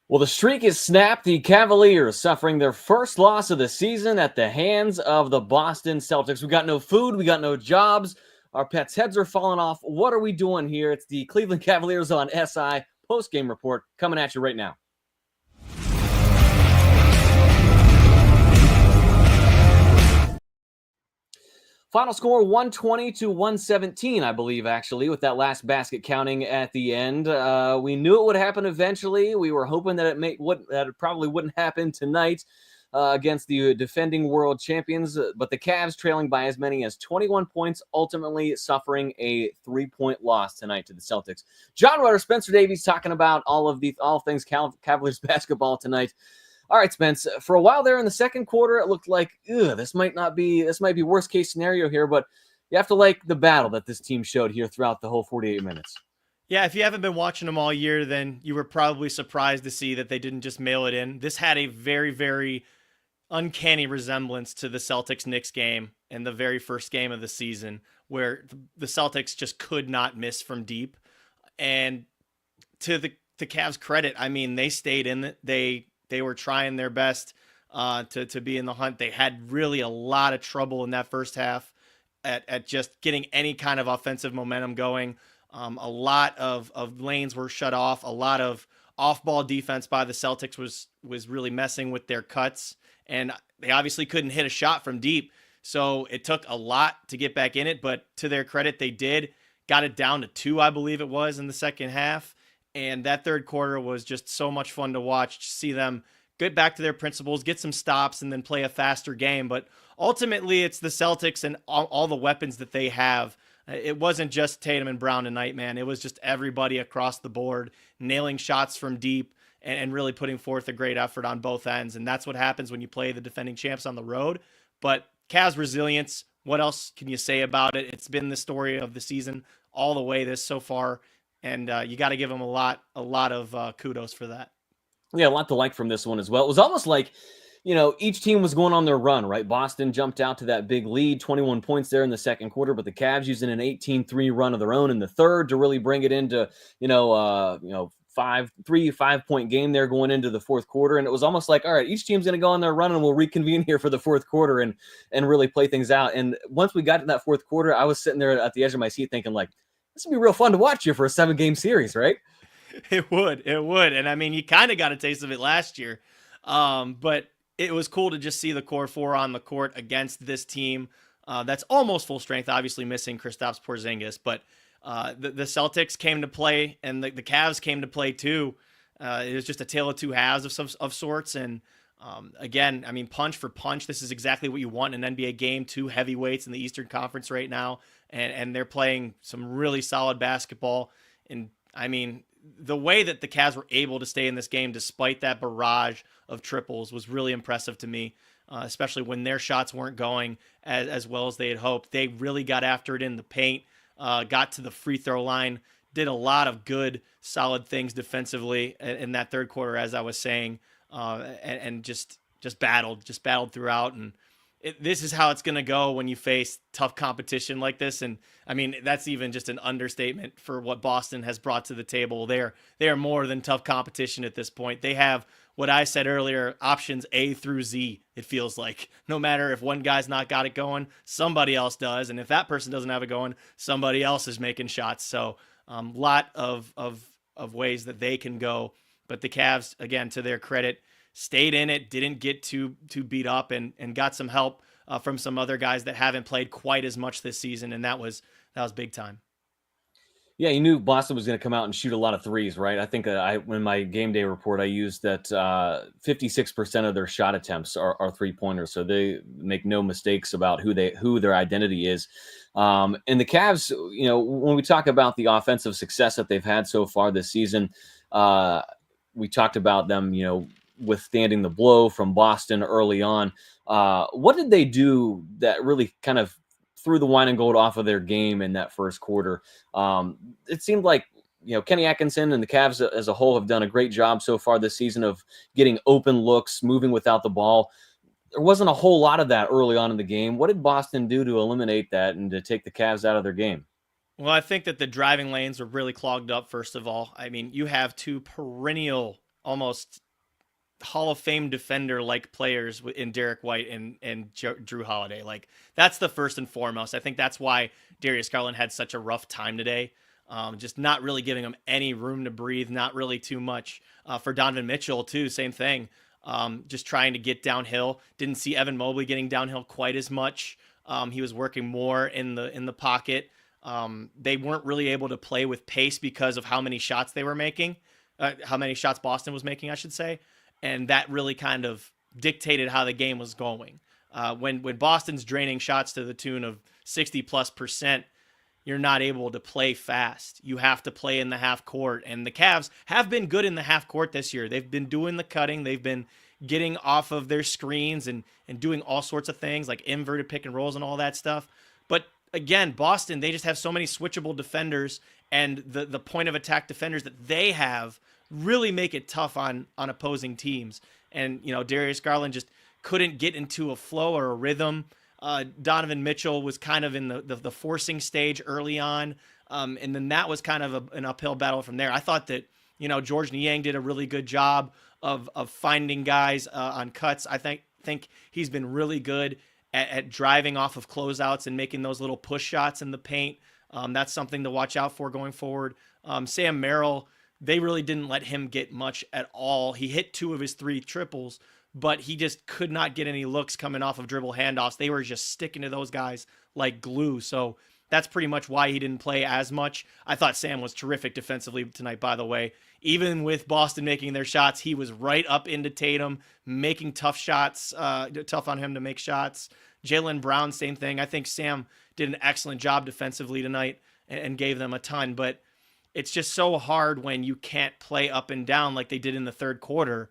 Well, the streak is snapped. The Cavaliers suffering their first loss of the season at the hands of the Boston Celtics. We got no food. We got no jobs. Our pets' heads are falling off. What are we doing here? It's the Cleveland Cavaliers on SI Postgame Report coming at you right now. Final score 120 to 117, I believe, actually, with that last basket counting at the end. We knew it would happen eventually. We were hoping that it probably wouldn't happen tonight against the defending world champions, but the Cavs trailing by as many as 21 points, ultimately suffering a 3-point loss tonight to the Celtics. Jon Rudder, Spencer Davies talking about all things Cavaliers basketball tonight. All right, Spence. For a while there in the second quarter, it looked like this might be worst case scenario here, but you have to like the battle that this team showed here throughout the whole 48 minutes. Yeah, if you haven't been watching them all year, then you were probably surprised to see that they didn't just mail it in. This had a very, very uncanny resemblance to the Celtics-Knicks game in the very first game of the season, where the Celtics just could not miss from deep. And to the Cavs' credit, I mean, they stayed in it. They were trying their best to be in the hunt. They had really a lot of trouble in that first half at just getting any kind of offensive momentum going. A lot of lanes were shut off. A lot of off-ball defense by the Celtics was really messing with their cuts, and they obviously couldn't hit a shot from deep. So it took a lot to get back in it, but to their credit, they did. Got it down to 2, I believe it was, in the second half. And that third quarter was just so much fun to watch, to see them get back to their principles, get some stops, and then play a faster game. But ultimately, it's the Celtics and all the weapons that they have. It wasn't just Tatum and Brown tonight, man. It was just everybody across the board nailing shots from deep and really putting forth a great effort on both ends. And that's what happens when you play the defending champs on the road. But Cavs resilience, what else can you say about it? It's been the story of the season all the way this so far. And you got to give them a lot of kudos for that. Yeah, a lot to like from this one as well. It was almost like, each team was going on their run, right? Boston jumped out to that big lead, 21 points there in the second quarter, but the Cavs using an 18-3 run of their own in the third to really bring it into, 5-point game there going into the fourth quarter. And it was almost like, all right, each team's going to go on their run and we'll reconvene here for the fourth quarter and really play things out. And once we got to that fourth quarter, I was sitting there at the edge of my seat thinking like, this would be real fun to watch here for a 7-game series, right? It would. And I mean, you kind of got a taste of it last year. But it was cool to just see the core four on the court against this team that's almost full strength, obviously missing Kristaps Porzingis. But the Celtics came to play, and the Cavs came to play too. It was just a tale of two halves of sorts. And again, I mean, punch for punch, this is exactly what you want in an NBA game. Two heavyweights in the Eastern Conference right now, and they're playing some really solid basketball. And I mean, the way that the Cavs were able to stay in this game despite that barrage of triples was really impressive to me, especially when their shots weren't going as well as they had hoped. They really got after it in the paint, got to the free throw line, did a lot of good, solid things defensively in that third quarter, as I was saying, and just battled throughout. And this is how it's going to go when you face tough competition like this. And I mean, that's even just an understatement for what Boston has brought to the table. They are more than tough competition at this point. They have what I said earlier, options A through Z. It feels like no matter if one guy's not got it going, somebody else does. And if that person doesn't have it going, somebody else is making shots. So lot of ways that they can go. But the Cavs, again, to their credit, stayed in it, didn't get too beat up, and got some help from some other guys that haven't played quite as much this season, and that was big time. Yeah, you knew Boston was going to come out and shoot a lot of threes, right? I think in my game day report, I used that 56% of their shot attempts are three-pointers, so they make no mistakes about who their identity is. And the Cavs, when we talk about the offensive success that they've had so far this season, we talked about them, withstanding the blow from Boston early on. What did they do that really kind of threw the wine and gold off of their game in that first quarter? It seemed like, Kenny Atkinson and the Cavs as a whole have done a great job so far this season of getting open looks, moving without the ball. There wasn't a whole lot of that early on in the game. What did Boston do to eliminate that and to take the Cavs out of their game? Well, I think that the driving lanes were really clogged up, first of all. I mean, you have two perennial almost Hall of Fame defender like players in Derek White and Drew Holiday. Like, that's the first and foremost. I think that's why Darius Garland had such a rough time today. Just not really giving him any room to breathe, not really too much. For Donovan Mitchell too, same thing. Just trying to get downhill. Didn't see Evan Mobley getting downhill quite as much. He was working more in the pocket. They weren't really able to play with pace because of how many shots they were making, how many shots Boston was making, I should say. And that really kind of dictated how the game was going. When Boston's draining shots to the tune of 60+%, you're not able to play fast. You have to play in the half court. And the Cavs have been good in the half court this year. They've been doing the cutting. They've been getting off of their screens and doing all sorts of things like inverted pick and rolls and all that stuff. But again, Boston, they just have so many switchable defenders, and the point of attack defenders that they have really make it tough on opposing teams. And, Darius Garland just couldn't get into a flow or a rhythm. Donovan Mitchell was kind of in the forcing stage early on. And then that was kind of an uphill battle from there. I thought that, George Niang did a really good job of finding guys on cuts. I think he's been really good at driving off of closeouts and making those little push shots in the paint. That's something to watch out for going forward. Sam Merrill, they really didn't let him get much at all. He hit 2 of his 3 triples, but he just could not get any looks coming off of dribble handoffs. They were just sticking to those guys like glue. So that's pretty much why he didn't play as much. I thought Sam was terrific defensively tonight, by the way. Even with Boston making their shots, he was right up into Tatum, making tough shots, tough on him to make shots. Jaylen Brown, same thing. I think Sam did an excellent job defensively tonight and gave them a ton, but it's just so hard when you can't play up and down like they did in the third quarter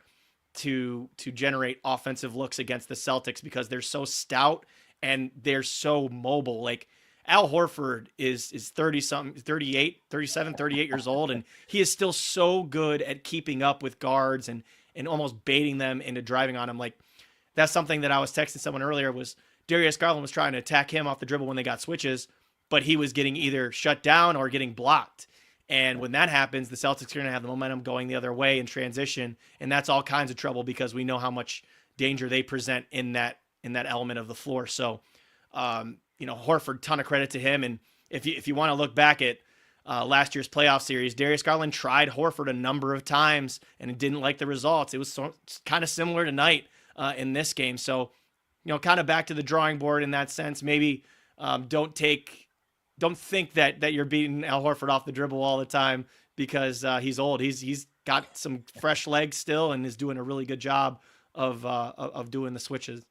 to generate offensive looks against the Celtics because they're so stout and they're so mobile. Like, Al Horford is 38 years old, and he is still so good at keeping up with guards and almost baiting them into driving on him. Like, that's something that I was texting someone earlier was Darius Garland was trying to attack him off the dribble when they got switches, but he was getting either shut down or getting blocked. And when that happens, the Celtics are going to have the momentum going the other way in transition, and that's all kinds of trouble because we know how much danger they present in that element of the floor. So, Horford, ton of credit to him. And if you want to look back at last year's playoff series, Darius Garland tried Horford a number of times and didn't like the results. It was kind of similar tonight in this game. So, kind of back to the drawing board in that sense. Maybe don't think that you're beating Al Horford off the dribble all the time because he's old. He's got some fresh legs still and is doing a really good job of doing the switches.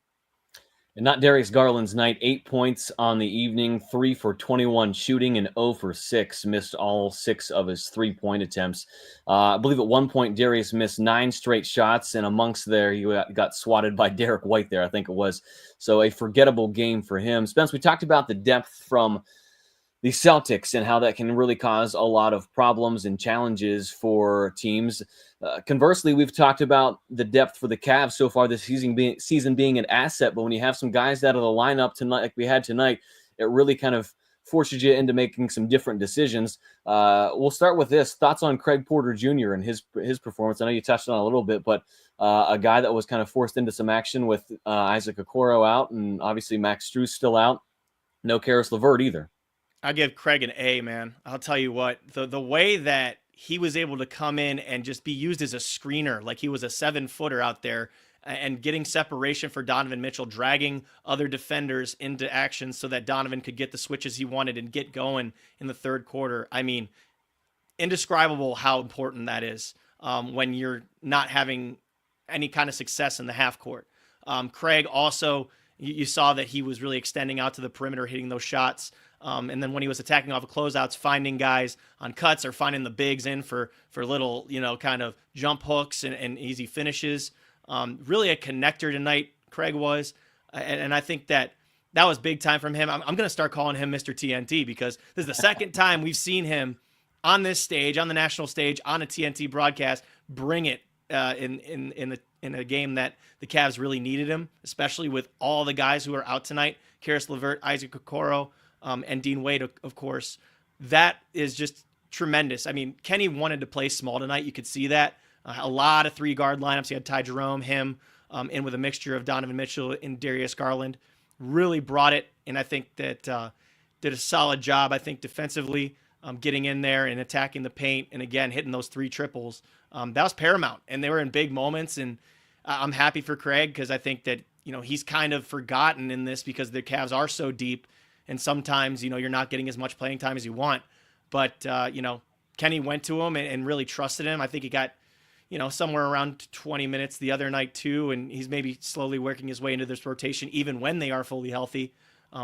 And not Darius Garland's night. 8 points on the evening, 3 for 21 shooting, and 0 for 6. Missed all 6 of his 3-point attempts. I believe at one point Darius missed 9 straight shots, and amongst there he got swatted by Derek White there, I think it was. So a forgettable game for him. Spence, we talked about the depth from the Celtics and how that can really cause a lot of problems and challenges for teams. Conversely, we've talked about the depth for the Cavs so far this season being an asset, but when you have some guys out of the lineup tonight, like we had tonight, it really kind of forces you into making some different decisions. We'll start with this. Thoughts on Craig Porter Jr. and his performance? I know you touched on it a little bit, but a guy that was kind of forced into some action with Isaac Okoro out and obviously Max Strus still out. No Karis LeVert either. I give Craig an A, man. I'll tell you what, the way that he was able to come in and just be used as a screener, like he was a 7-footer out there and getting separation for Donovan Mitchell, dragging other defenders into action so that Donovan could get the switches he wanted and get going in the third quarter. I mean, indescribable how important that is when you're not having any kind of success in the half court. Craig also, you saw that he was really extending out to the perimeter, hitting those shots. And then when he was attacking off of closeouts, finding guys on cuts or finding the bigs in for little, kind of jump hooks and easy finishes. Really a connector tonight, Craig was. And I think that was big time from him. I'm going to start calling him Mr. TNT because this is the second time we've seen him on this stage, on the national stage, on a TNT broadcast, bring it in a game that the Cavs really needed him, especially with all the guys who are out tonight, Karis LeVert, Isaac Okoro, and Dean Wade, of course. That is just tremendous. I mean, Kenny wanted to play small tonight. You could see that. A lot of 3-guard lineups. He had Ty Jerome, him, in with a mixture of Donovan Mitchell and Darius Garland. Really brought it, and I think that did a solid job, I think, defensively, getting in there and attacking the paint, and again, hitting those 3 triples. That was paramount, and they were in big moments, and I'm happy for Craig because I think that, he's kind of forgotten in this because the Cavs are so deep, and sometimes, you're not getting as much playing time as you want. But, Kenny went to him and really trusted him. I think he got, somewhere around 20 minutes the other night too, and he's maybe slowly working his way into this rotation even when they are fully healthy.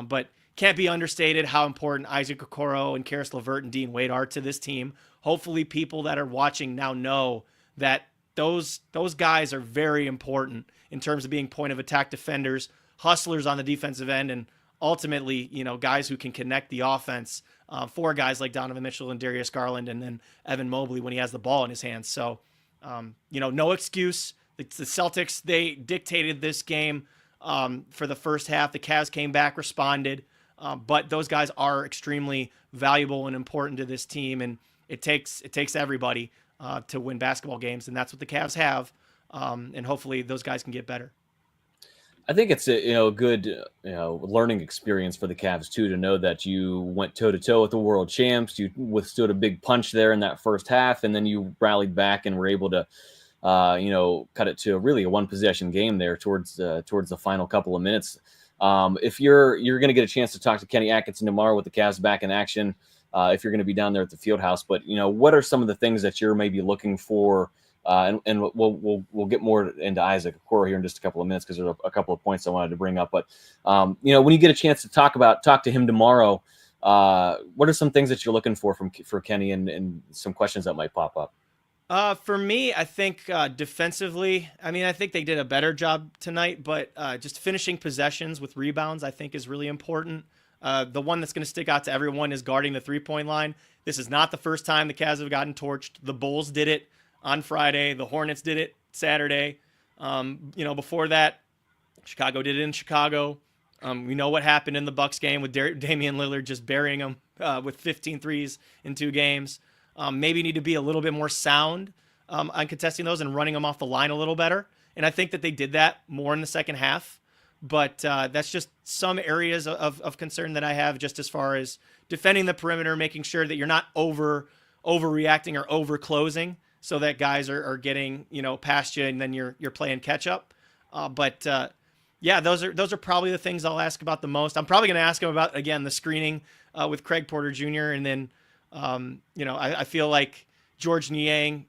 But can't be understated how important Isaac Okoro and Karis LeVert and Dean Wade are to this team. Hopefully people that are watching now know that those guys are very important in terms of being point of attack defenders, hustlers on the defensive end, and ultimately, guys who can connect the offense for guys like Donovan Mitchell and Darius Garland, and then Evan Mobley when he has the ball in his hands. So, no excuse. The Celtics, they dictated this game for the first half. The Cavs came back, responded, but those guys are extremely valuable and important to this team, and it takes everybody to win basketball games, and that's what the Cavs have, and hopefully those guys can get better. I think it's a good learning experience for the Cavs too, to know that you went toe to toe with the world champs. You withstood a big punch there in that first half, and then you rallied back and were able to cut it to really a 1-possession game there towards the final couple of minutes. If you're going to get a chance to talk to Kenny Atkinson tomorrow with the Cavs back in action, if you're going to be down there at the field house, but what are some of the things that you're maybe looking for? And we'll get more into Isaac Okoro here in just a couple of minutes because there's a couple of points I wanted to bring up. But when you get a chance to talk to him tomorrow, what are some things that you're looking for Kenny, and some questions that might pop up? For me, I think defensively, I think they did a better job tonight, but just finishing possessions with rebounds, I think, is really important. The one that's going to stick out to everyone is guarding the 3-point line. This is not the first time the Cavs have gotten torched. The Bulls did it on Friday. The Hornets did it Saturday. Before that, Chicago did it in Chicago. We know what happened in the Bucks game with Damian Lillard just burying them with 15 threes in 2 games. Maybe need to be a little bit more sound on contesting those and running them off the line a little better. And I think that they did that more in the second half. But that's just some areas of concern that I have, just as far as defending the perimeter, making sure that you're not overreacting or over closing, so that guys are getting past you, and then you're playing catch up. Yeah, those are probably the things I'll ask about the most. I'm probably going to ask him about, again, the screening with Craig Porter Jr. And then I feel like George Niang.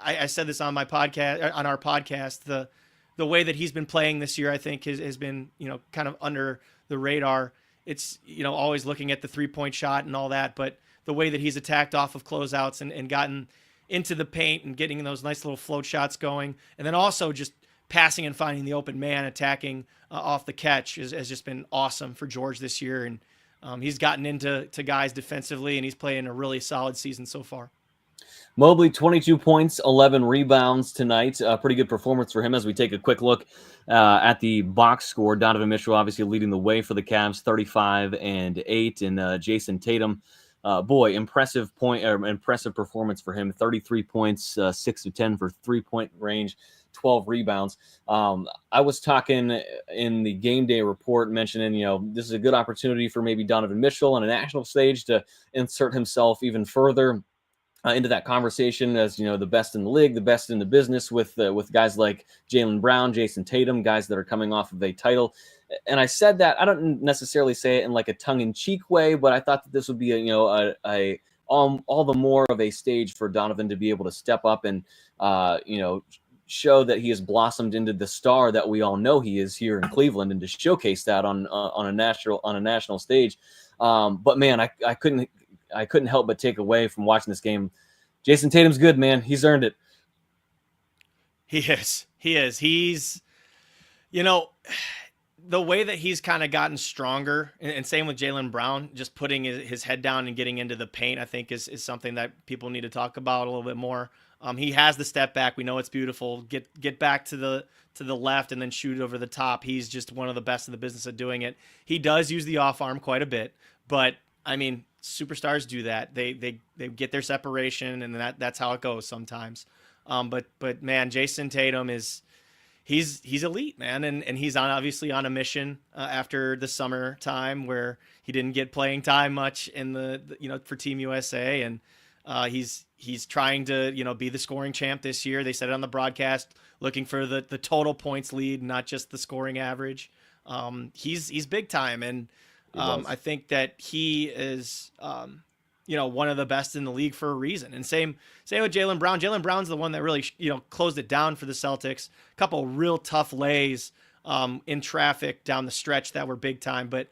I said this on my podcast, on our podcast. The way that he's been playing this year, I think, has been kind of under the radar. It's always looking at the 3-point shot and all that, but the way that he's attacked off of closeouts and gotten into the paint and getting those nice little float shots going, and then also just passing and finding the open man, attacking off the catch has just been awesome for George this year. And he's gotten into guys defensively, and he's playing a really solid season so far. Mobley, 22 points, 11 rebounds tonight. Pretty good performance for him. As we take a quick look at the box score, Donovan Mitchell obviously leading the way for the Cavs, 35 and 8, and Jason Tatum. Impressive performance for him. 33 points, 6 of 10 for 3-point range, 12 rebounds. I was talking in the game day report, mentioning, this is a good opportunity for maybe Donovan Mitchell on a national stage to insert himself even further into that conversation as, the best in the league, the best in the business with guys like Jaylen Brown, Jason Tatum, guys that are coming off of a title. And I said that, I don't necessarily say it in like a tongue-in-cheek way, but I thought that this would be all the more of a stage for Donovan to be able to step up and, show that he has blossomed into the star that we all know he is here in Cleveland, and to showcase that on a national stage. But man, I couldn't help but take away from watching this game. Jason Tatum's good, man. He's earned it. He is. He's, the way that he's kind of gotten stronger, and same with Jaylen Brown, just putting his head down and getting into the paint, I think is something that people need to talk about a little bit more. He has the step back. We know it's beautiful. Get back to the left and then shoot it over the top. He's just one of the best in the business at doing it. He does use the off arm quite a bit, but superstars do that. They get their separation, and that's how it goes sometimes. But man, Jason Tatum he's elite, man, and he's obviously on a mission after the summertime where he didn't get playing time much in for Team USA, and he's trying to be the scoring champ this year. They said it on the broadcast, looking for the total points lead, not just the scoring average. He's big time, and I think that he is one of the best in the league for a reason. And same with Jaylen Brown. Jaylen Brown's the one that really closed it down for the Celtics. A couple real tough lays in traffic down the stretch that were big time. But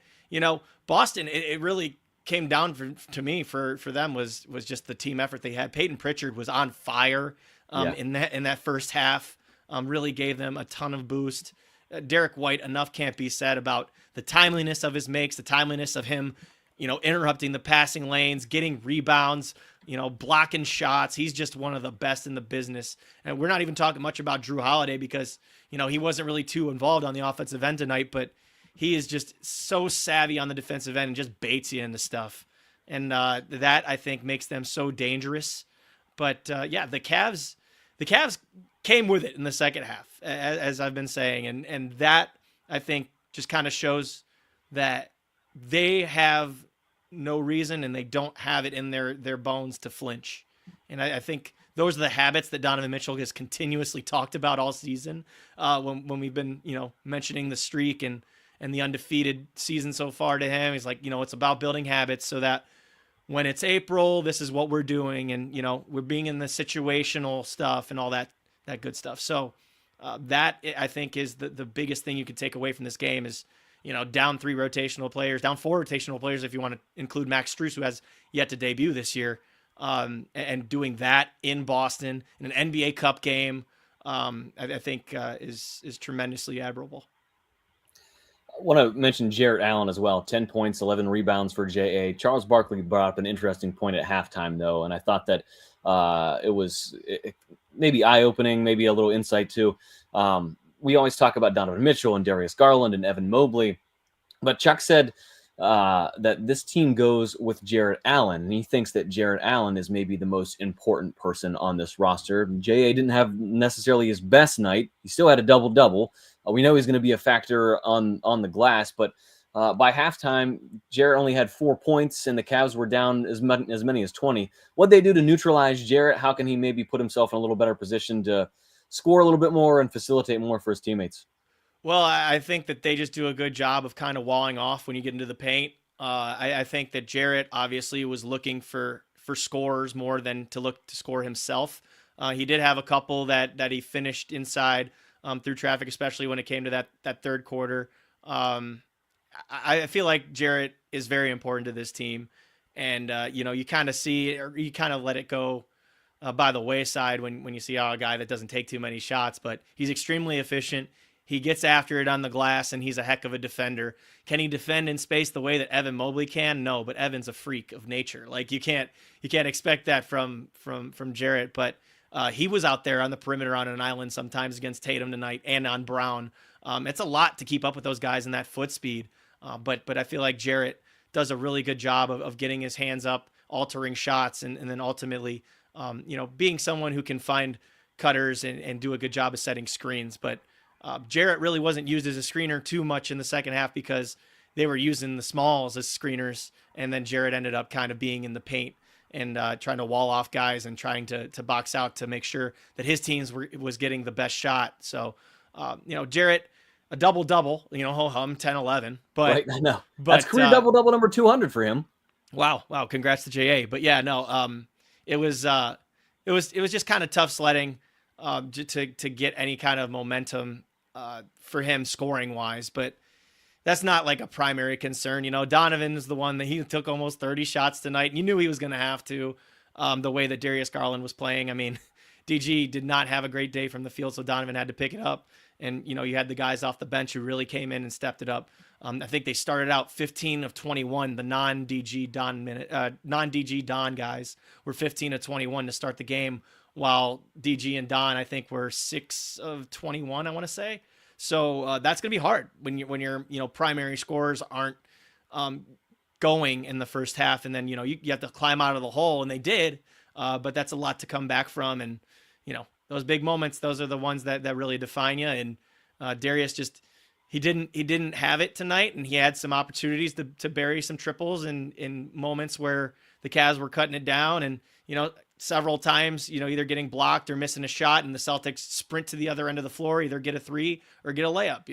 Boston, it really came down to me for them was just the team effort they had. Peyton Pritchard was on fire in that first half. Really gave them a ton of boost. Derek White, enough can't be said about the timeliness of his makes, the timeliness of him, interrupting the passing lanes, getting rebounds, blocking shots. He's just one of the best in the business. And we're not even talking much about Drew Holiday because, he wasn't really too involved on the offensive end tonight, but he is just so savvy on the defensive end and just baits you into stuff. And that, I think, makes them so dangerous. But, the Cavs came with it in the second half, as I've been saying. And that, I think, just kind of shows that they have no reason and they don't have it in their bones to flinch. And I think those are the habits that Donovan Mitchell has continuously talked about all season when we've been, mentioning the streak and the undefeated season so far to him. He's like, it's about building habits so that when it's April, this is what we're doing. And, we're being in the situational stuff and all that good stuff. So that, I think, is the biggest thing you could take away from this game is, down 4 rotational players, if you want to include Max Strus, who has yet to debut this year, and doing that in Boston in an NBA Cup game, I think is tremendously admirable. I want to mention Jarrett Allen as well. 10 points, 11 rebounds for JA. Charles Barkley brought up an interesting point at halftime, though, and I thought that it was maybe eye-opening, maybe a little insight, too. We always talk about Donovan Mitchell and Darius Garland and Evan Mobley, but Chuck said that this team goes with Jarrett Allen, and he thinks that Jarrett Allen is maybe the most important person on this roster. J.A. didn't have necessarily his best night. He still had a double-double. We know he's going to be a factor on the glass, but by halftime, Jarrett only had 4 points, and the Cavs were down as many as 20. What'd they do to neutralize Jarrett? How can he maybe put himself in a little better position to score a little bit more and facilitate more for his teammates? Well, I think that they just do a good job of kind of walling off when you get into the paint. I think that Jarrett obviously was looking for scores more than to look to score himself. He did have a couple that he finished inside through traffic, especially when it came to that third quarter. I feel like Jarrett is very important to this team. And, you kind of see, or you kind of let it go by the wayside when you see a guy that doesn't take too many shots, but he's extremely efficient. He gets after it on the glass, and he's a heck of a defender. Can he defend in space the way that Evan Mobley can? No, but Evan's a freak of nature. Like you can't expect that from Jarrett. But he was out there on the perimeter on an island sometimes against Tatum tonight and on Brown. It's a lot to keep up with those guys in that foot speed. But I feel like Jarrett does a really good job of getting his hands up, altering shots, and then ultimately, being someone who can find cutters and do a good job of setting screens. But Jarrett really wasn't used as a screener too much in the second half because they were using the smalls as screeners, and then Jarrett ended up kind of being in the paint and trying to wall off guys and trying to box out to make sure that his teams was getting the best shot. So, Jarrett, a double-double, ho-hum, 10-11. But, right, I know. That's career double-double number 200 for him. Wow. Congrats to JA. But yeah, no, it was just kind of tough sledding to get any kind of momentum for him scoring wise, but that's not like a primary concern. Donovan is the one that he took almost 30 shots tonight, and you knew he was going to have to, the way that Darius Garland was playing. I mean, DG did not have a great day from the field, so Donovan had to pick it up. And, you had the guys off the bench who really came in and stepped it up. I think they started out 15 of 21. The non-DG Don guys were 15 of 21 to start the game, while DG and Don, I think, were 6 of 21, I want to say. So that's going to be hard when your primary scorers aren't going in the first half, and then you have to climb out of the hole, and they did. But that's a lot to come back from, and those big moments, those are the ones that really define you. And Darius just he didn't have it tonight, and he had some opportunities to bury some triples in moments where the Cavs were cutting it down, and several times either getting blocked or missing a shot, and the Celtics sprint to the other end of the floor, either get a three or get a layup.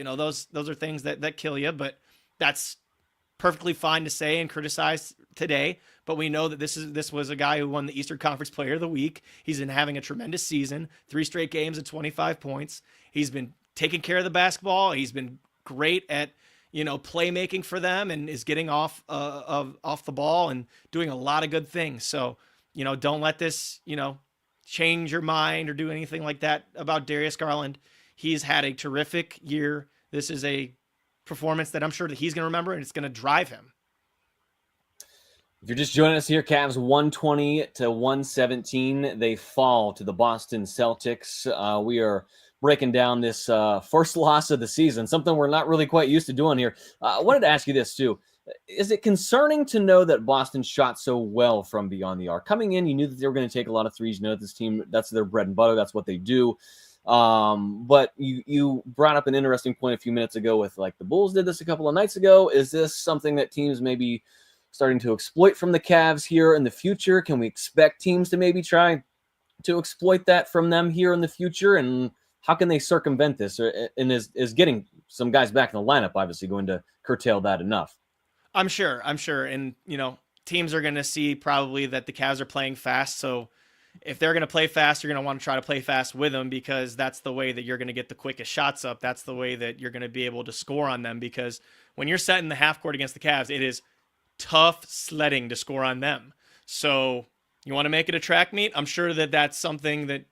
Those are things that kill you, but that's perfectly fine to say and criticize today. But we know that this was a guy who won the Eastern Conference Player of the Week. He's been having a tremendous season, 3 straight games at 25 points. He's been taking care of the basketball. He's been great at playmaking for them, and is getting off the ball and doing a lot of good things. So don't let this change your mind or do anything like that about Darius Garland. He's had a terrific year. This is a performance that I'm sure that he's going to remember, and it's going to drive him. If you're just joining us here, Cavs 120-117. They fall to the Boston Celtics. We are breaking down this first loss of the season, something we're not really quite used to doing here. I wanted to ask you this, too. Is it concerning to know that Boston shot so well from beyond the arc? Coming in, you knew that they were going to take a lot of threes. You know that this team, that's their bread and butter. That's what they do. But you brought up an interesting point a few minutes ago with, like, the Bulls did this a couple of nights ago. Is this something that teams may be starting to exploit from the Cavs here in the future? Can we expect teams to maybe try to exploit that from them here in the future? And how can they circumvent this? And is getting some guys back in the lineup obviously going to curtail that enough? I'm sure. And, teams are going to see probably that the Cavs are playing fast. So if they're going to play fast, you're going to want to try to play fast with them, because that's the way that you're going to get the quickest shots up. That's the way that you're going to be able to score on them, because when you're set in the half court against the Cavs, it is tough sledding to score on them. So you want to make it a track meet? I'm sure that that's something that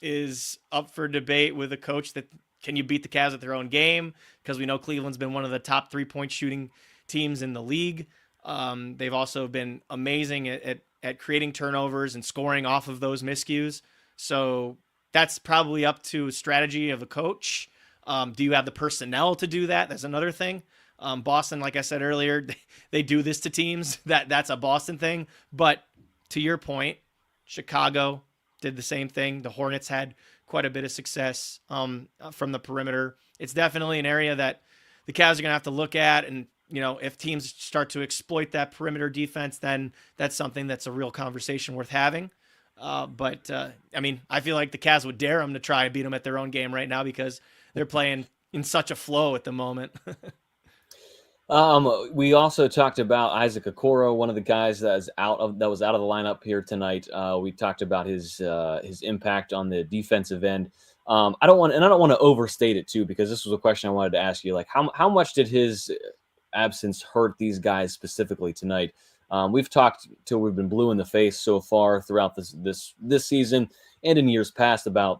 is up for debate with a coach, that can you beat the Cavs at their own game? Because we know Cleveland's been one of the top 3-point shooting teams in the league. They've also been amazing at creating turnovers and scoring off of those miscues. So that's probably up to strategy of the coach. Do you have the personnel to do that? That's another thing. Boston, like I said earlier, they do this to teams. That's a Boston thing. But to your point, Chicago did the same thing. The Hornets had quite a bit of success from the perimeter. It's definitely an area that the Cavs are going to have to look at. And, if teams start to exploit that perimeter defense, then that's something that's a real conversation worth having. But I feel like the Cavs would dare them to try and beat them at their own game right now, because they're playing in such a flow at the moment. We also talked about Isaac Okoro, one of the guys that was out of the lineup here tonight. We talked about his impact on the defensive end. I don't want to overstate it too, because this was a question I wanted to ask you. Like, how much did his absence hurt these guys specifically tonight? We've talked till we've been blue in the face so far throughout this season and in years past about,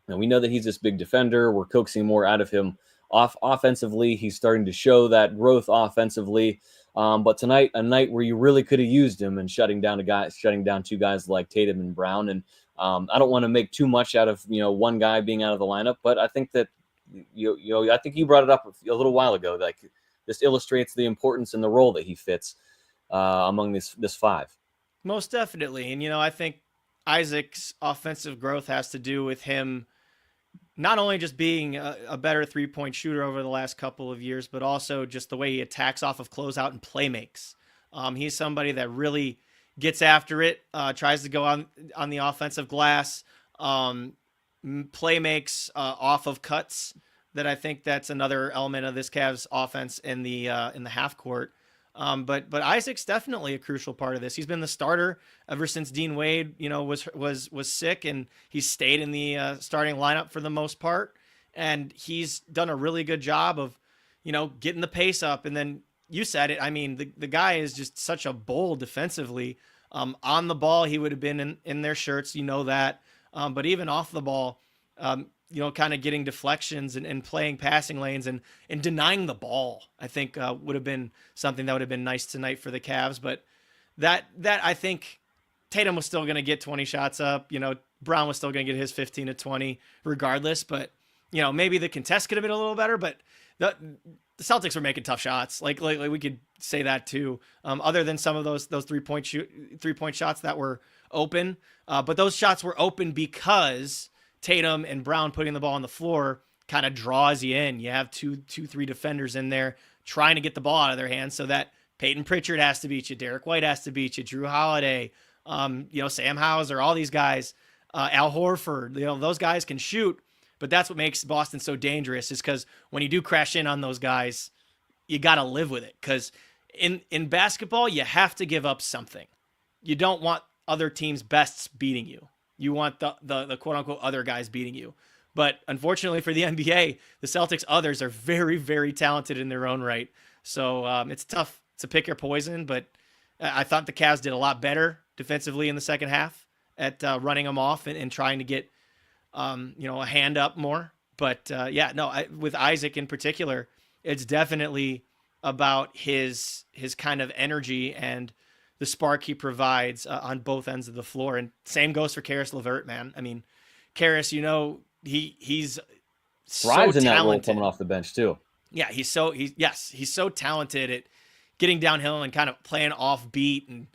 we know that he's this big defender. We're coaxing more out of him offensively. He's starting to show that growth offensively. But tonight, a night where you really could have used him and shutting down two guys like Tatum and Brown. And I don't want to make too much out of one guy being out of the lineup, but I think that I think you brought it up a little while ago. Like, this illustrates the importance and the role that he fits among this five. Most definitely. And, I think Isaac's offensive growth has to do with him not only just being a better 3-point shooter over the last couple of years, but also just the way he attacks off of closeout and play makes. He's somebody that really gets after it, tries to go on the offensive glass, play makes off of cuts. That I think that's another element of this Cavs offense in the half court. But Isaac's definitely a crucial part of this. He's been the starter ever since Dean Wade, was sick, and he's stayed in the starting lineup for the most part. And he's done a really good job of, getting the pace up. And then you said it. I mean, the guy is just such a bull defensively. On the ball, he would have been in their shirts, that. But even off the ball, kind of getting deflections and playing passing lanes and denying the ball, I think would have been something that would have been nice tonight for the Cavs. But that I think Tatum was still going to get 20 shots up. Brown was still going to get his 15 to 20 regardless. But, maybe the contest could have been a little better. But the Celtics were making tough shots. Like we could say that too. Other than some of those 3-point shots that were open. But those shots were open because Tatum and Brown putting the ball on the floor kind of draws you in. You have three defenders in there trying to get the ball out of their hands, so that Peyton Pritchard has to beat you, Derek White has to beat you, Drew Holiday, Sam Hauser, all these guys, Al Horford, those guys can shoot, but that's what makes Boston so dangerous, is because when you do crash in on those guys, you got to live with it. Because in basketball, you have to give up something. You don't want other teams' bests beating you. You want the quote-unquote other guys beating you. But unfortunately for the NBA, the Celtics others are very, very talented in their own right. So it's tough to pick your poison, but I thought the Cavs did a lot better defensively in the second half at running them off and trying to get a hand up more. But with Isaac in particular, it's definitely about his kind of energy and the spark he provides on both ends of the floor. And same goes for Karis LeVert, man. I mean, Karis, he's so thrives in that role talented coming off the bench too. Yeah, he's so talented at getting downhill and kind of playing off beat, and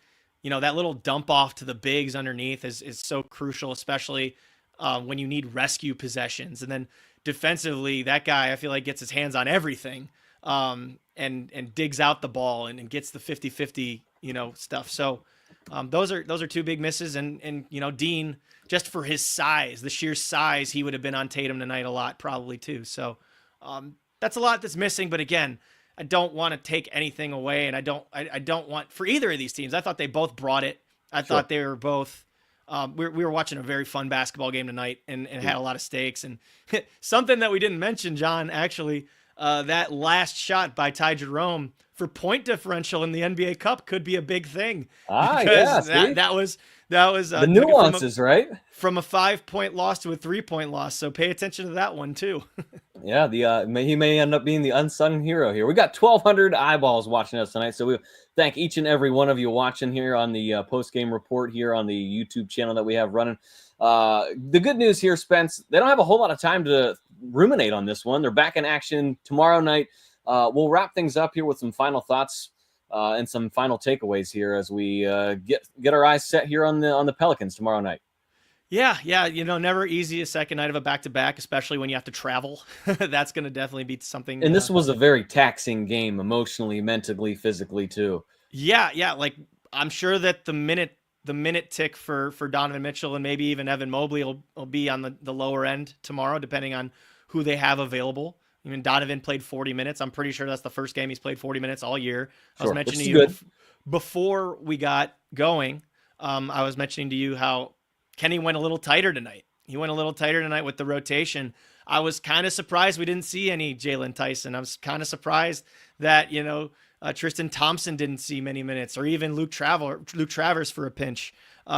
that little dump off to the bigs underneath is so crucial, especially when you need rescue possessions. And then defensively, that guy I feel like gets his hands on everything, and digs out the ball and gets the 50-50 stuff. So those are two big misses, and Dean, just for his size, the sheer size, he would have been on Tatum tonight a lot probably too. So that's a lot that's missing. But again, I don't want to take anything away, and I don't want for either of these teams. I thought they both brought it. I thought they were both. We were watching a very fun basketball game tonight, and had a lot of stakes. And something that we didn't mention, John, actually, that last shot by Ty Jerome for point differential in the NBA Cup could be a big thing. That was the nuances, right? From a 5-point loss to a 3-point loss. So pay attention to that one too. Yeah, he may end up being the unsung hero here. We got 1,200 eyeballs watching us tonight, so we thank each and every one of you watching here on the post-game report here on the YouTube channel that we have running. The good news here, Spence, they don't have a whole lot of time to ruminate on this one. They're back in action tomorrow night. We'll wrap things up here with some final thoughts and some final takeaways here as we get our eyes set here on the Pelicans tomorrow night. Yeah. Never easy a second night of a back-to-back, especially when you have to travel. That's going to definitely be something. And this was a very taxing game emotionally, mentally, physically too. Yeah. Like, I'm sure that the minute tick for Donovan Mitchell and maybe even Evan Mobley will be on the lower end tomorrow, depending on who they have available. I mean, Donovan played 40 minutes. I'm pretty sure that's the first game he's played 40 minutes all year. I was mentioning to you before we got going, I was mentioning to you how Kenny went a little tighter tonight. He went a little tighter tonight with the rotation. I was kind of surprised we didn't see any Jalen Tyson. I was kind of surprised that, Tristan Thompson didn't see many minutes, or even Luke Travers for a pinch,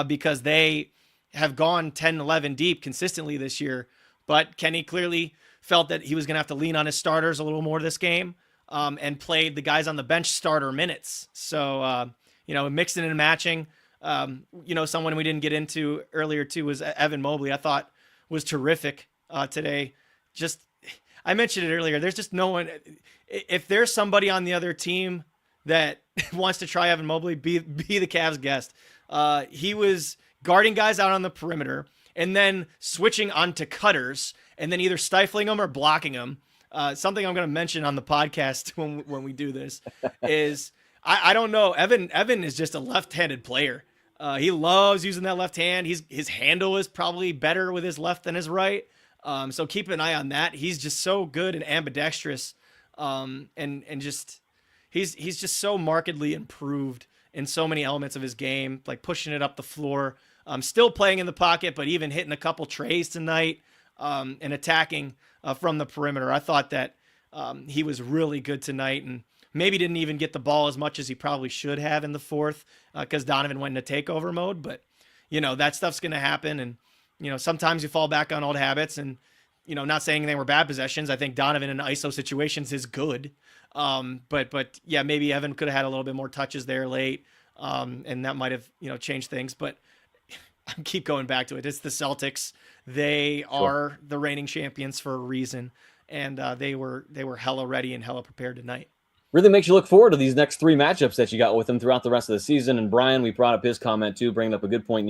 because they have gone 10-11 deep consistently this year. But Kenny clearly felt that he was going to have to lean on his starters a little more this game, and played the guys on the bench starter minutes. So, mixing and matching. Someone we didn't get into earlier too was Evan Mobley. I thought was terrific today. I mentioned it earlier. There's just no one. If there's somebody on the other team that wants to try Evan Mobley, be the Cavs guest. He was guarding guys out on the perimeter and then switching onto cutters and then either stifling them or blocking them. Something I'm going to mention on the podcast when we do this is I don't know. Evan is just a left-handed player. He loves using that left hand. His handle is probably better with his left than his right. So keep an eye on that. He's just so good and ambidextrous. He's just so markedly improved in so many elements of his game, like pushing it up the floor, still playing in the pocket, but even hitting a couple trays tonight, and attacking from the perimeter. I thought that he was really good tonight, and maybe didn't even get the ball as much as he probably should have in the fourth, because Donovan went into takeover mode. But, that stuff's going to happen. And, sometimes you fall back on old habits, and, not saying they were bad possessions. I think Donovan in ISO situations is good. But yeah, maybe Evan could have had a little bit more touches there late. And that might have, changed things. But I keep going back to it. It's the Celtics. They are the reigning champions for a reason. And they were hella ready and hella prepared tonight. Really makes you look forward to these next 3 matchups that you got with them throughout the rest of the season. And Brian, we brought up his comment too, bringing up a good point.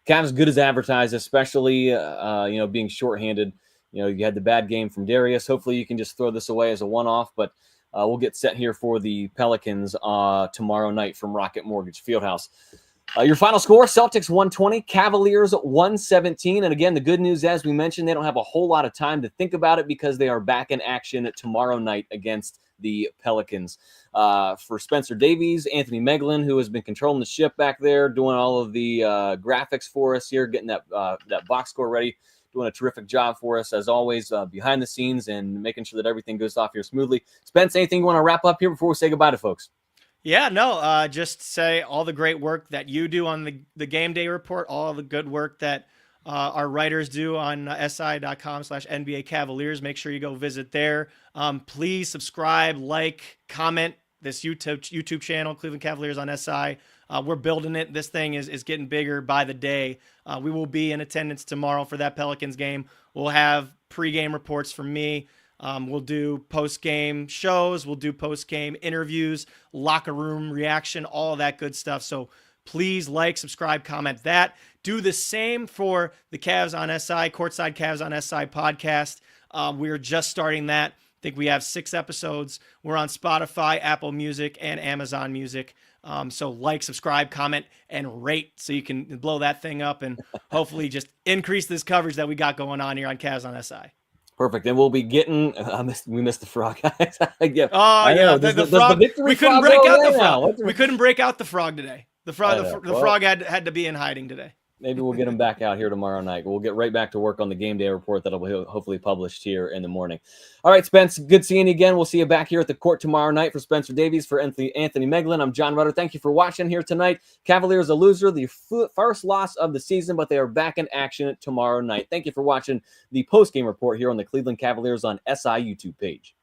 Cavs good as advertised, especially being shorthanded. You had the bad game from Darius. Hopefully you can just throw this away as a one-off, but we'll get set here for the Pelicans tomorrow night from Rocket Mortgage Fieldhouse. Your final score, Celtics 120, Cavaliers 117. And again, the good news, as we mentioned, they don't have a whole lot of time to think about it because they are back in action tomorrow night against the Pelicans. For Spencer Davies, Anthony Meglin, who has been controlling the ship back there, doing all of the graphics for us here, getting that box score ready, doing a terrific job for us, as always, behind the scenes and making sure that everything goes off here smoothly. Spence, anything you want to wrap up here before we say goodbye to folks? Yeah, no, just say all the great work that you do on the game day report, all the good work that our writers do on si.com/NBA Cavaliers. Make sure you go visit there. Please subscribe, like, comment this YouTube channel, Cleveland Cavaliers on SI. We're building it. This thing is getting bigger by the day. We will be in attendance tomorrow for that Pelicans game. We'll have pregame reports from me. We'll do post-game shows. We'll do post-game interviews, locker room reaction, all that good stuff. So please like, subscribe, comment that. Do the same for the Cavs on SI, Courtside Cavs on SI podcast. We're just starting that. I think we have 6 episodes. We're on Spotify, Apple Music, and Amazon Music. So like, subscribe, comment, and rate so you can blow that thing up and hopefully just increase this coverage that we got going on here on Cavs on SI. Perfect. And we'll be getting we missed the frog. Yeah. Oh, yeah. The frog. We couldn't break out the frog. We couldn't break out the frog today. The frog had to be in hiding today. Maybe we'll get him back out here tomorrow night. We'll get right back to work on the game day report that'll be hopefully published here in the morning. All right, Spence, good seeing you again. We'll see you back here at the court tomorrow night. For Spencer Davies, for Anthony Meglin, I'm Jon Rudder. Thank you for watching here tonight. Cavaliers a loser, the first loss of the season, but they are back in action tomorrow night. Thank you for watching the post-game report here on the Cleveland Cavaliers on SI YouTube page.